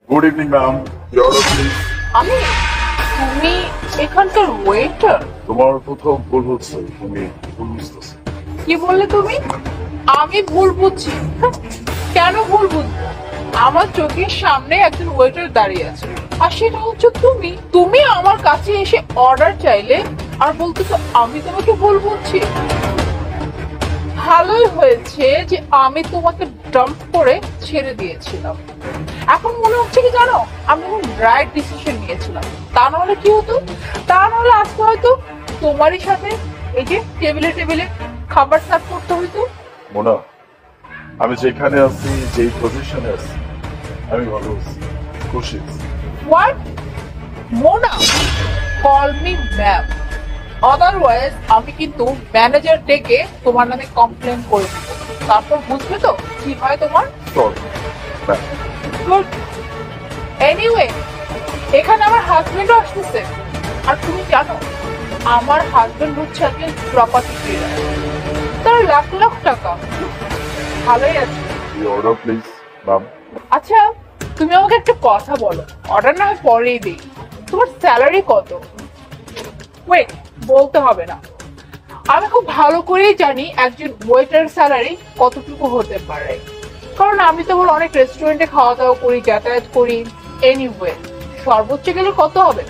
Good evening ma'am, order please. আমি তুমি এখানকার ওয়েটার? তোমার কোথাও ভুল হচ্ছে, তুমি ভুল বুঝতেছো। কি বললে তুমি? আমি ভুল বুঝছি? কেন ভুল বুঝবো? আমার চোখের সামনে একজন ওয়েটার দাঁড়িয়ে আছে, আর সেটা হচ্ছে তুমি। তুমি আমার কাছে এসে অর্ডার চাইলে আর বলতেছো আমি তোমাকে ভুল বুঝছি। ভালোই হয়েছে যে আমি তোমাকে ডাম্প করে ছেড়ে দিয়েছিলাম। এখন মনে হচ্ছে কি জানো, আমি রাইট ডিসিশন নিয়েছিলাম। তা নাহলে কি হতো? তা নাহলে আজকে হয়তো তোমারই সাথে এই যে টেবিলে টেবিলে খাবার সার্ভ করতে হইতো। মোনা, আমি যেখানে আছি, যেই পজিশনে আছি, আমি ভালো আছি, খুশি আছি। What? Mona? Call me ma'am, otherwise আমি কিন্তু ম্যানেজার ডেকে তোমার নামে কমপ্লেন করে দেবো। তারপর বুঝবে তো কি হয় তোমার। গুড। এনিওয়ে, এখানে আমার হাজবেন্ডও আসতেছে, আর তুমি জানো আমার হাজবেন্ড হচ্ছে একজন প্রপার্টি ডিলার, তার লাখ লাখ টাকা। ভালোই আছে। Order please ma'am. আচ্ছা, তুমি আমাকে একটা কথা বলো, অর্ডার না হয় পরেই দিই। তোমার স্যালারি কত? ওয়েট, বলতে হবে না। আমি খুব ভালো করেই জানি একজন ওয়েটার স্যালারি কতটুকু হতে পারে, কারণ আমি তো বল অনেক রেস্টুরেন্টে খাওয়া দাওয়া করি, যাতায়াত করি। এনিওয়ে, সর্বোচ্চ গেলে কত হবে?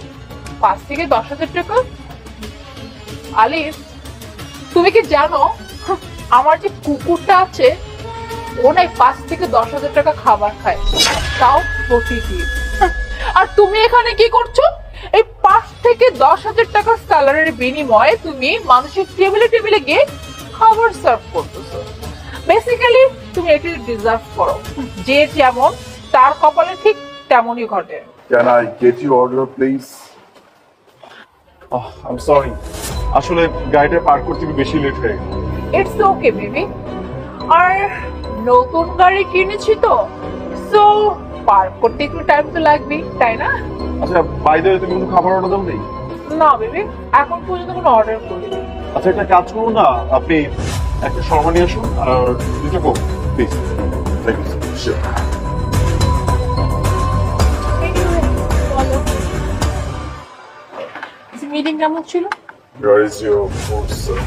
5 থেকে 10,000 টাকা। আলিফ, তুমি কি জানো আমার যে কুকুরটা আছে ও নাই 5 থেকে 10,000 টাকা খাবার খায়, তাও প্রতিদিন। আর তুমি এখানে কি করছো? এই 5 থেকে 10,000 টাকার স্যালারির বিনিময়ে তুমি মানুষের টেবিলে টেবিলে গিয়ে খাবার সার্ভ করতেছো। বেসিক্যালি তুমি এটি ডিজার্ভ করো। যে যেমন তার কপালে ঠিক তেমনই ঘটে। Can I get you order please? I am sorry, আসলে গাড়িটা পার্ক করতে বেশি লেট হয়ে গেল। ইটস ওকে বেবি, আর নতুন গাড়ি কিনেছি তো, সো পার্ক করতে একটু টাইম তো লাগবেই, তাই না? আচ্ছা, বাই দ্য ওয়ে, তুমি কোনো খাবার অর্ডার দাও নেই? না বেবি, এখন পর্যন্ত কোনো অর্ডার করিনি। আচ্ছা, একটা কাজ করুন না, আপনি একটা শর্মা নিয়ে আসুন আর দুটো coke please. Thank you sure. Meeting কেমন ছিল? Where is your food, sir?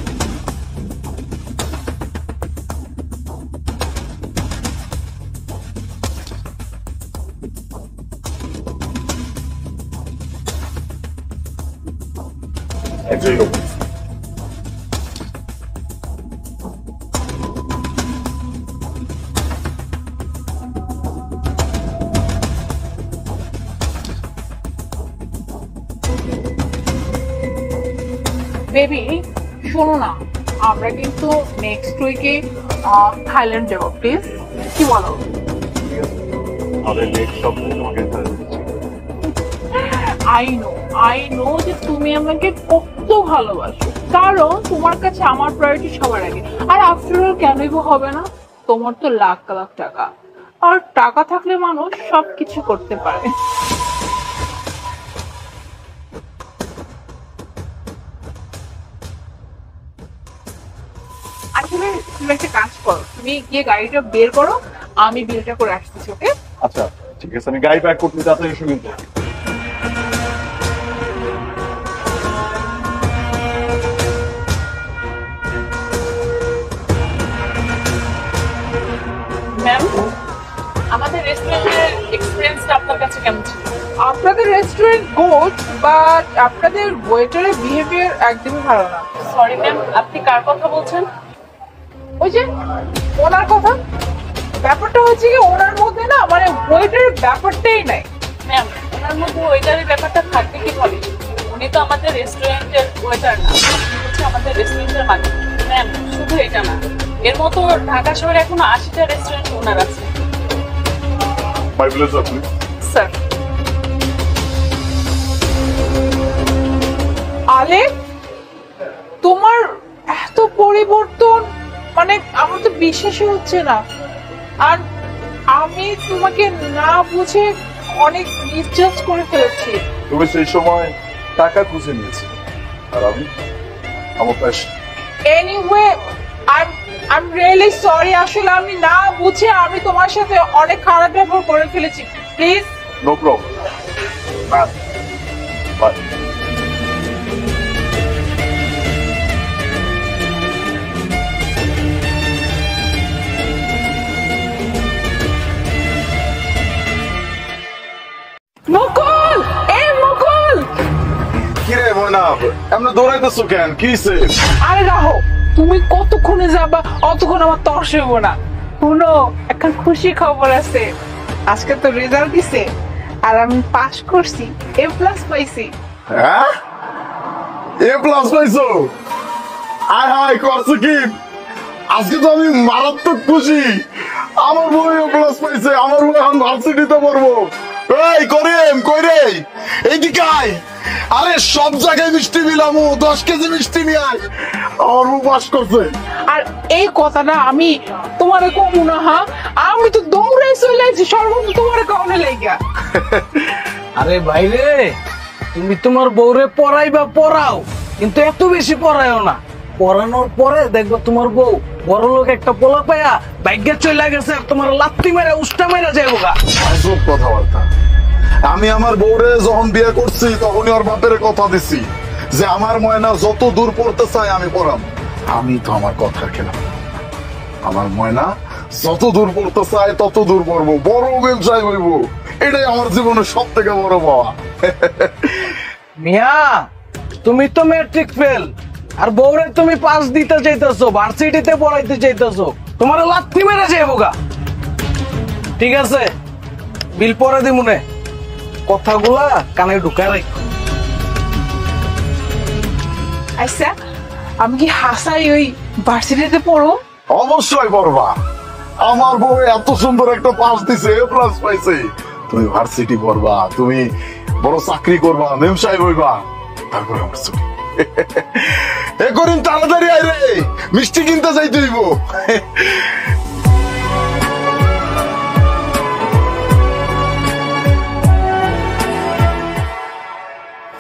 Enjoy your food. Baby শোনো না, আমরা কিন্তু নেক্সট উইকে থাইল্যান্ড যাবো, প্লিজ। কি বলো? ঠিক আছে, আমাদের নেক্সট সপ্তাহে তোমাকে আই নো যে তুমি আমাকে কত ভালোবাসো, কারণ তোমার কাছে আমার প্রায়োরিটি সবার আগে। আর আফটার অল কেনই বা হবে না? তোমার তো লাখ লাখ টাকা, আর টাকা থাকলে মানুষ সবকিছু করতে পারে। আসলে তুমি একটা কাজ করো, তুমি গিয়ে গাড়িটা বের করো, আমি বিলটা করে আসতেছি। ওকে? আচ্ছা ঠিক আছে, আমি গাড়ি প্যাক করতে তাড়াতাড়ি এসো কিন্তু। ম্যাম, আমাদের রেস্টুরেন্টের এক্সপেরিয়েন্সটা আপনার কাছে কেমন ছিল? আপনাদের রেস্টুরেন্ট গুড, বাট আপনাদের ওয়েটারের বিহেভিয়ার একদমই ভালো না। সরি ম্যাম, আপনি কার কথা বলছেন? ওই যে ওনার কথা। ব্যাপারটা হচ্ছে কি, ওনার মধ্যে না মানে ওয়েটারের ব্যাপারটাই নাই। ম্যাম, ওনার মধ্যে ওয়েটারের ব্যাপারটা থাকবে কিভাবে? উনি তো আমাদের রেস্টুরেন্টের ওয়েটার না, উনি হচ্ছে আমাদের রেস্টুরেন্টের মালিক। ম্যাম, শুধু এটা না, এর মতো ঢাকা শহরে এখনো 80টা রেস্টুরেন্ট ওনার আছে। My pleasure, please. স্যার। আলে, তোমার এত পরিবর্তন, মানে আমার তো বিশ্বাসই হচ্ছে না। আর আমি তোমাকে না বুঝে অনেক মিসজাজ করে ফেলেছি। তুমি সেই সময় টাকা খুঁজে নিয়েছি, আর আমি আমার passion. Anyway, I'm really sorry, আসলে আমি না বুঝে আমি তোমার সাথে অনেক খারাপ ব্যবহার করে ফেলেছি। Please no problem. Bye. Mukul, এ মুকুল, কিরে ময়না, এমনি দৌড়াইতেছো কেন? কি হইছে? আরে রাহো, তুমি কতক্ষণে যাবা? অতক্ষণ আমার তর্স হইব না। শুনো, এখন খুশি খবর আছে। আজকে তো রেজাল্ট দিছে আর আমি পাস করছি, A+ পাইছি। হ্যাঁ, A+ পাইছো? আয় হায়, করছো কি? আজকে তো আমি মারাত্মক খুশি। আমার বউ A+ পাইছে, আমার বউ এখন ভার্সিটিতে পড়বো। এই করিম, কই রে? এইদিকে আয়। আরে সব জায়গায় মিষ্টি বিলামু, 10 কেজি মিষ্টি নিয়ে আয়। আমার বউ পাস করছে। আর এই কথাটা আমি তোমারে কমু না, হ্যাঁ? আমি তো দৌড়াই চলে আসছি সর্বত তোমারে কারণে লাইগা। আরে ভাইরে, তুমি তোমার বউরে পড়াইবা পড়াও, কিন্তু এত বেশি পড়াইও না। পড়ানোর পরে দেখবো তোমার বউ বড় লোক একটা পোলা পায়া ভাগ্যে চলে গেছে, আর তোমার লাত্তি মেরে উষ্টা মেরে যাইবো গা। আজব কথাবার্তা। আমি আমার বউরে যখন বিয়ে করছি তখনই ওর বাপের কথা দিছি যে আমার ময়না যত দূর পড়তে চায় আমি পড়াম। আমি তো আমার কথা খেলাম। আমার ময়না যত দূর পড়তে চায় তত দূর পড়বো, বড় ব্যবসায় হইব। এটাই আমার জীবনের সব থেকে বড় পাওয়া। মিয়া, তুমি তো ম্যাট্রিক ফেল, আর বউরে তুমি পাস দিতে চাইতেছো, ভার্সিটিতে পড়াইতে চাইতেছো, তোমার লাত্তি মেরে যাইবো গা। ঠিক আছে, বিল পরে দিমুনে, কথাগুলা কানে ঢুকায় রাখো। আচ্ছা, আমি কি হাসাই ওই ভার্সিটিতে পড়ো? অবশ্যই পড়বা। আমার বউ এত সুন্দর একটা পাস দিছে, A+ পাইছে। তুমি ভার্সিটি পড়বা, তুমি বড় চাকরি করবা, মেম সাহেব হইবা, তারপরে আমার ছুটি। এ করিম, তাড়াতাড়ি আয় রে, মিষ্টি কিনতে যাইতে হইব।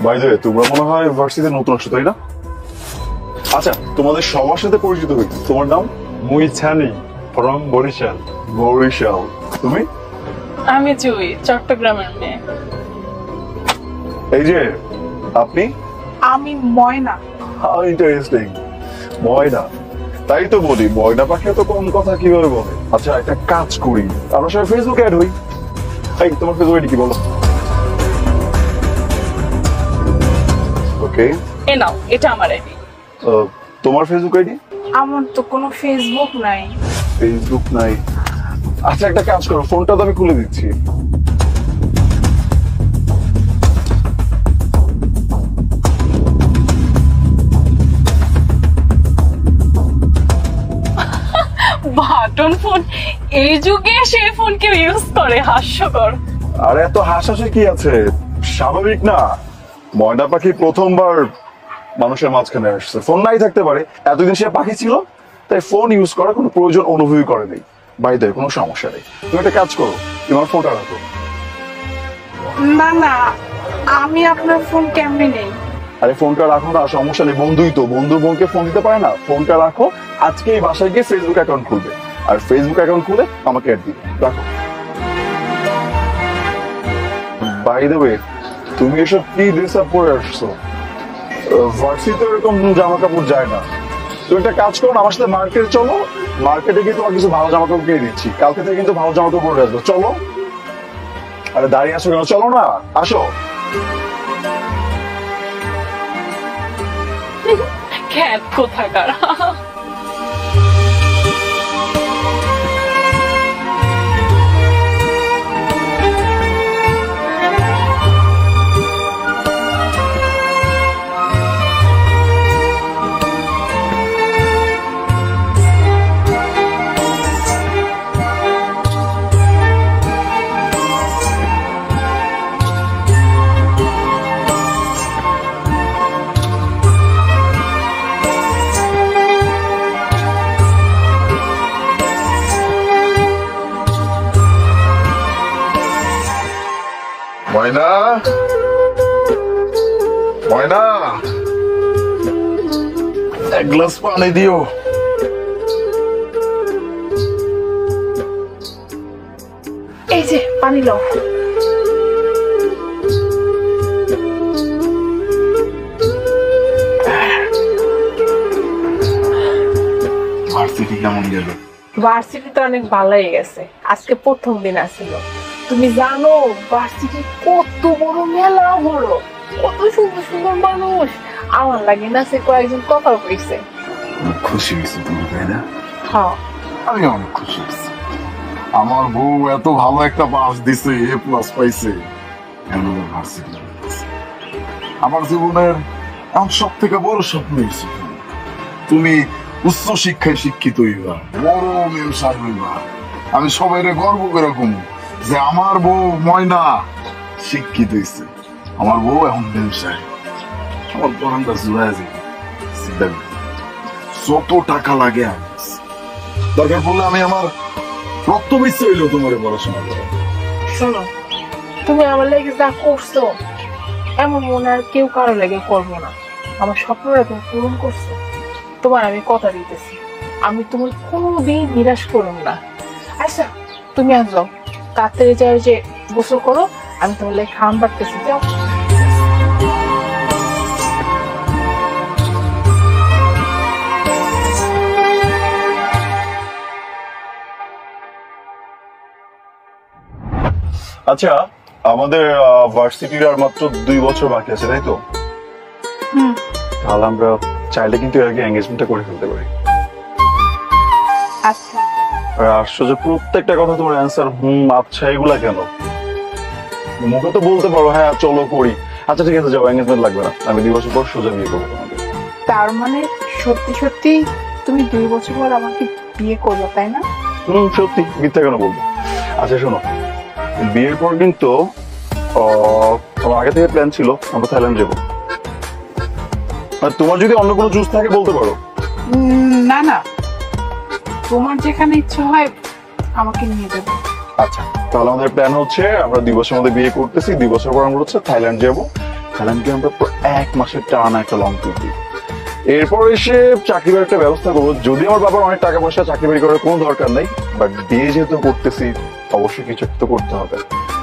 বাই দ্য ওয়ে, তোমরা মনে হয় ভার্সিটিতে নতুন আসছো, তাই না? আচ্ছা, তোমাদের সবার সাথে পরিচিত হই। তোমার নাম? মুই ছানি ফ্রম বরিশাল। বরিশাল। তুমি? আমি জুই, চট্টগ্রামের মেয়ে। এই যে আপনি? আমি ময়না। How interesting. ময়না, তাই তো বলি ময়না পাখি তো কম কথা কিভাবে বলে। আচ্ছা, একটা কাজ করি, আমরা সবাই ফেসবুকে অ্যাড হই। এই তোমার ফেসবুক আইডি কি বলো? ওকে, এ নাও, এটা আমার আইডি। তোমার ফেসবুক আইডি? আমার তো কোনো ফেসবুক নাই। ফেসবুক নাই? আচ্ছা, একটা কাজ করো, ফোনটা তো আমি খুলে দিচ্ছি। বাটন ফোন, এই যুগে সে ফোন কেউ ইউজ করে? হাস্যকর। আর এত হাসাহাসি কি আছে? স্বাভাবিক না? ময়না পাখি প্রথমবার মানুষের মাঝখানে আসছে, ফোন নাই থাকতে পারে, এতদিন সে পাখি ছিল, তাই ফোন ইউজ করার কোনো প্রয়োজন অনুভবই করে নেই। বাইরে কোনো সমস্যা নেই। তুমি একটা কাজ করো, তোমার ফোনটা রাখো। না না, আমি আপনার ফোন কেমনে নেই? আরে ফোনটা রাখো না, সমস্যা নেই, বন্ধুই তো, বন্ধু বোনকে ফোন দিতে পারে না। ফোনটা রাখো, আজকে এই বাসায় গিয়ে ফেসবুক অ্যাকাউন্ট খুলবে, আর ফেসবুক অ্যাকাউন্ট খুলে আমাকে অ্যাড দিবে। রাখো। বাই দ্য ওয়ে, তুমি এসব কি ড্রেস আপ পরে আসছো? ভার্সিটিতে এরকম জামা কাপড় যায় না। তুমি একটা কাজ করো, আমার সাথে মার্কেটে চলো, মার্কেটে গিয়ে তোমার কিছু ভালো জামা কাপড় কিনে দিচ্ছি, কালকে থেকে কিন্তু ভালো জামা কাপড় পরে আসবো। চলো। আরে দাঁড়িয়ে আসো কেন? চলো না, আসো। খ্যাত কোথাকার। ময়না, ময়না, এক গ্লাস পানি দিও। এই যে পানি নাও। ভাঙ্গে দেয়। ভার্সিটিতে অনেক ভালোই গেছে, আজকে প্রথম দিন আসছিল। তুমি জানো ভার্সিটি কত বড় মেলা, বড় কত সুন্দর সুন্দর মানুষ। আমার লাগে না সে কয়েকজন কথা কইছে। অনেক খুশি হয়েছে তুমি, তাই না? হ্যাঁ, আমি অনেক খুশি হয়েছি। আমার বউ এত ভালো একটা পাস দিছে, A+ পাইছে। ভার্সিটি আমার জীবনের আমার সব থেকে বড় স্বপ্ন হয়েছে তুমি উচ্চ শিক্ষায় শিক্ষিত হইবা, বড় ব্যবসায় হইবা। আমি সবাই গর্ব করে কমু যে আমার বউ ময়না শিক্ষিত হয়েছে, আমার বউ এখন ব্যবসায়। আমার পরানটা জুড়ায় যাবে। চিন্তা করি যত টাকা লাগে আমি দরকার পড়লে আমি আমার রক্ত ইচ্ছে হইলেও তোমার পড়াশোনা করো। শোনো, তুমি আমার লাগে যা করছো এমন মনে আর কেউ কারো লাগে করবো না। আমার স্বপ্নটা তুমি পূরণ করছো, তোমার আমি কথা দিতেছি, আমি তোমার কোনোদিন নিরাশ করব না। আচ্ছা তুমি আজ যাও, তাড়াতাড়ি যাও, যে গোসল করো, আমি তোমার লাগে খাম বাড়তেছি, যাও। আচ্ছা, আমাদের ভার্সিটির আর মাত্র 2 বছর বাকি আছে, তাই তো? তাহলে আমরা চাইলে কিন্তু এর আগে এঙ্গেজমেন্টটা করে ফেলতে পারি। আচ্ছা, আর আশ্চর্য, প্রত্যেকটা কথা তোমার অ্যান্সার আচ্ছা এগুলা কেন? মুখে তো বলতে পারো হ্যাঁ চলো করি। আচ্ছা ঠিক আছে, যাও, এঙ্গেজমেন্ট লাগবে না, আমি 2 বছর পর সোজা বিয়ে করবো তোমাকে। তার মানে সত্যি সত্যি তুমি 2 বছর পর আমাকে বিয়ে করবে, তাই না? সত্যি, মিথ্যা কেন বলবো? আচ্ছা শোনো, বিয়ের পর কিন্তু আমার আগে থেকে প্ল্যান ছিল আমরা থাইল্যান্ড যাবো। আর তোমার যদি অন্য কোনো চুজ থাকে বলতে পারো। না না, তোমার যেখানে ইচ্ছে হয় আমাকে নিয়ে যাবে। আচ্ছা, তাহলে আমাদের প্ল্যান হচ্ছে আমরা 2 বছরের মধ্যে বিয়ে করতেছি, 2 বছর পর আমরা হচ্ছে থাইল্যান্ড যাবো। থাইল্যান্ডে আমরা 1 মাসের টানা একটা লং ট্যুর দিই। এরপর এসে চাকরি বাড়ির একটা ব্যবস্থা করবো। যদি আমার বাবার অনেক টাকা পয়সা, চাকরি বাড়ি করার কোনো দরকার নেই, বাট বিয়ে যেহেতু করতেছি অবশ্যই কিছু তো করতে হবে।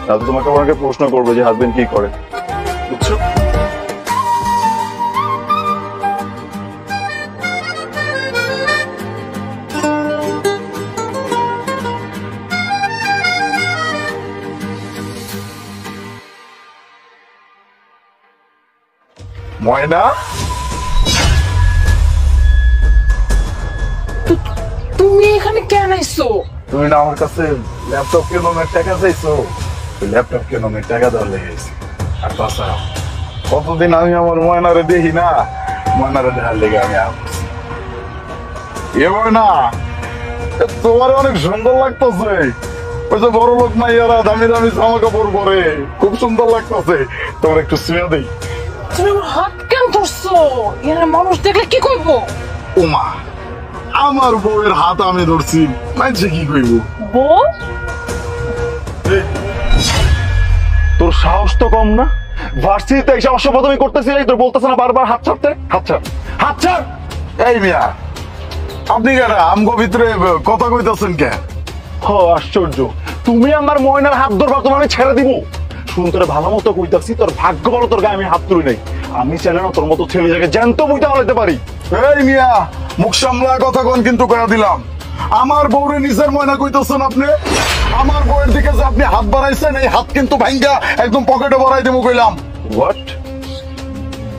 তাহলে তোমাকে অনেকে প্রশ্ন করবে যে হাজবেন্ড কি করে, বুঝছো? ময়না, তুমি এখানে কেন আইছো? তুমি না আমার কাছে ল্যাপটপ কেনার টাকা চাইছো? ল্যাপটপ কেনার টাকা দেওয়ার লেগে গেছে। আর তাছাড়া কতদিন আমি আমার ময়নারে দেখি না, ময়নারে দেখার লেগে আমি আসছি। এবার না তোমার অনেক সুন্দর লাগতেছে। ওই যে বড় লোক মাইয়ারা দামি দামি জামা কাপড় পরে, খুব সুন্দর লাগতেছে। তোমার একটু শুয়ে দেই। তুমি আমার হাত কেন ধরছো? এখানে মানুষ দেখলে কি কইবো? ওমা, আমার বউয়ের হাত আমি ধরছি, মানছে কি কইব? বউ? তোর সাহস তো কম না, ভার্সিটিতে এসে অসভ্যতামি করতেছিস, তোর বলতেছে না বারবার হাত ছাড়তে? হাত ছাড়, হাত ছাড়। এই মিয়া, আপনি কেন আমগো ভিতরে কথা কইতেছেন কে? আশ্চর্য, তুমি আমার ময়নার হাত ধরবা, তোমার আমি ছেড়ে দিব? শুন, তোর ভালো মতো কইতাছি, তোর ভাগ্য বলো তোর গায়ে আমি হাত তুলি নাই। আমি চাইলে না তোর মতো ছেলে জায়গায় জ্যান্ত বইটা হলাইতে পারি। এই মিয়া, মুখ সামলা কথা কোন কিন্তু কয়া দিলাম। আমার বউরে নিজের ময়না কইতেছেন আপনি? আমার বউয়ের দিকে যে আপনি হাত বাড়াইছেন, এই হাত কিন্তু ভাঙ্গা একদম পকেটে ভরাই দেবো কইলাম। হোয়াট?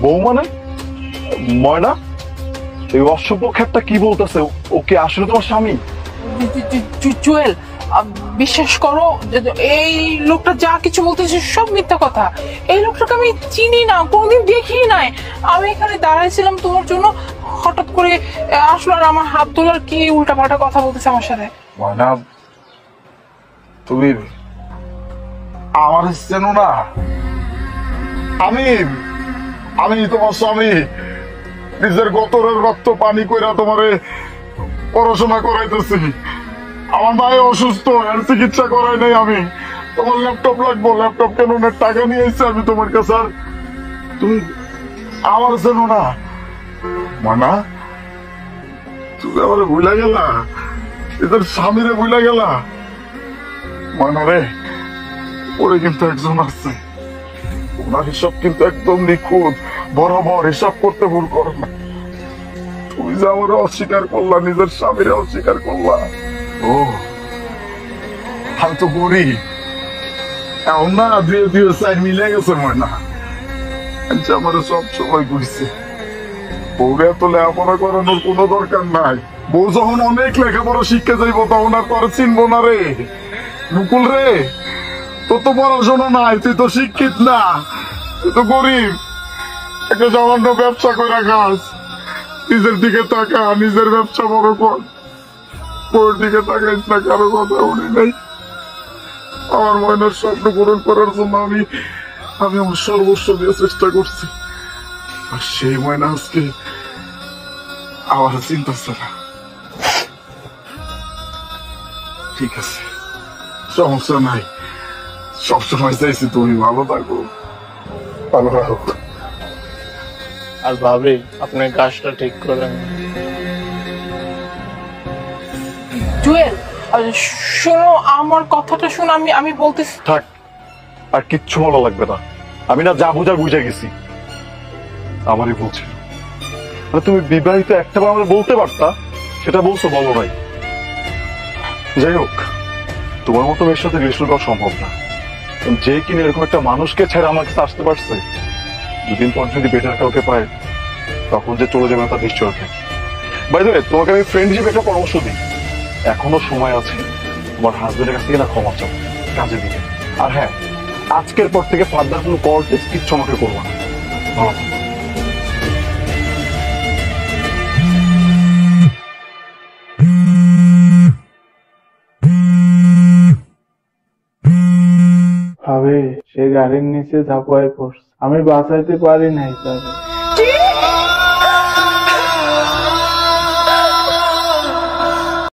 বউ মানে ময়না? এই অসভ্য খ্যাপটা কি বলতেছে? ওকে আসলে তোমার স্বামী? জুয়েল, বিশ্বাস করো, এই লোকটা যা কিছু বলতেছে সব মিথ্যা কথা। এই লোকটাকে আমি চিনি না, কোনোদিন দেখি নাই। আমি এখানে দাঁড়াইছিলাম তোমার জন্য, হঠাৎ করে আসলো আর আমার হাত তোলার কি উল্টাপাল্টা কথা বলতেছে আমার সাথে। ময়না, তুমি আমার চেনো না? আমি আমি তোমার স্বামী, নিজের গতরের রক্ত পানি কইরা তোমারে পড়াশোনা করাইতেছি। আমার মায়ে অসুস্থ, এর চিকিৎসা করাই নাই আমি। তোমার ল্যাপটপ লাগবো, ল্যাপটপ কেনার টাকা নিয়ে এসেছি আমি তোমার কাছে। আর তুমি আমার চেনো না? মানা, তুমি আমার ভুলে গেলা, এদের স্বামীরে ভুলে গেলা। মানা রে, ওরে কিন্তু একজন আছে, ওনার হিসাব কিন্তু একদম নিখুঁত, বরাবর হিসাব করতে ভুল করো না। তুমি যে আমার অস্বীকার করলা, নিজের স্বামীর অস্বীকার করলা। ও আমি তো করি এখন না, দুয়ে দুয়ে সাইড মিলে গেছে ময়না। আচ্ছা আমার সব সময় ঘুরছে, বউরে এত লেখাপড়া করানোর কোনো দরকার নাই। বউ যখন অনেক লেখাপড়া শিখতে যাইবো তখন আর তোর চিনবো না রে। মুকুল রে, তোর তো পড়াশোনা নাই, তুই তো শিক্ষিত না, তুই তো গরিব, একটা সামান্য ব্যবসা করে খাস। নিজের দিকে তাকা, নিজের ব্যবসা বড় কর, বউর দিকে তাকাইস না, কারো কথা উনি নাই। আমার ময়নার স্বপ্ন পূরণ করার জন্য আমি আমার সর্বস্ব দিয়ে চেষ্টা করছি, আর সেই ময়না আজকে আমার চিন্তাছে না। ঠিক আছে, সমস্যা নাই, সবসময় চাইছি তুমি ভালো থাকো, ভালো থাকো। আর ভাবি আপনার কাজটা ঠিক করেন। জুয়েল, শোনো আমার কথাটা শোনো, আমি বলতেছি। থাক, আর কিচ্ছু বলা লাগবে না। আমি না যা বুঝার বুঝে গেছি। আমারই বলছিল মানে তুমি বিবাহিত, একটা বার আমাকে বলতে পারতা, সেটা বলছো বলো ভাই। যাই হোক, তোমার মতো মেয়ের সাথে রিলেশন করা সম্ভব না। যে কিনা এরকম একটা মানুষকে ছেড়ে আমার কাছে আসতে পারছে, দুদিন পর যদি বেটার কাউকে পায় তখন যে চলে যাবে তার নিশ্চয় থাকে। বাই দ্য ওয়ে, তোমাকে আমি ফ্রেন্ড হিসেবে একটা পরামর্শ দিই, এখনো সময় আছে তোমার হাজবেন্ডের কাছ থেকে না ক্ষমা চাও, কাজে দিকে। আর হ্যাঁ, আজকের পর থেকে ফার্দার কোনো কল টেস্ট কিচ্ছু আমাকে করবো না। ভালো থেকো। ভাবে সে গাড়ির নিচে ঝাঁপায় পড়ছে, আমি বাঁচাইতে পারি নাই তাকে।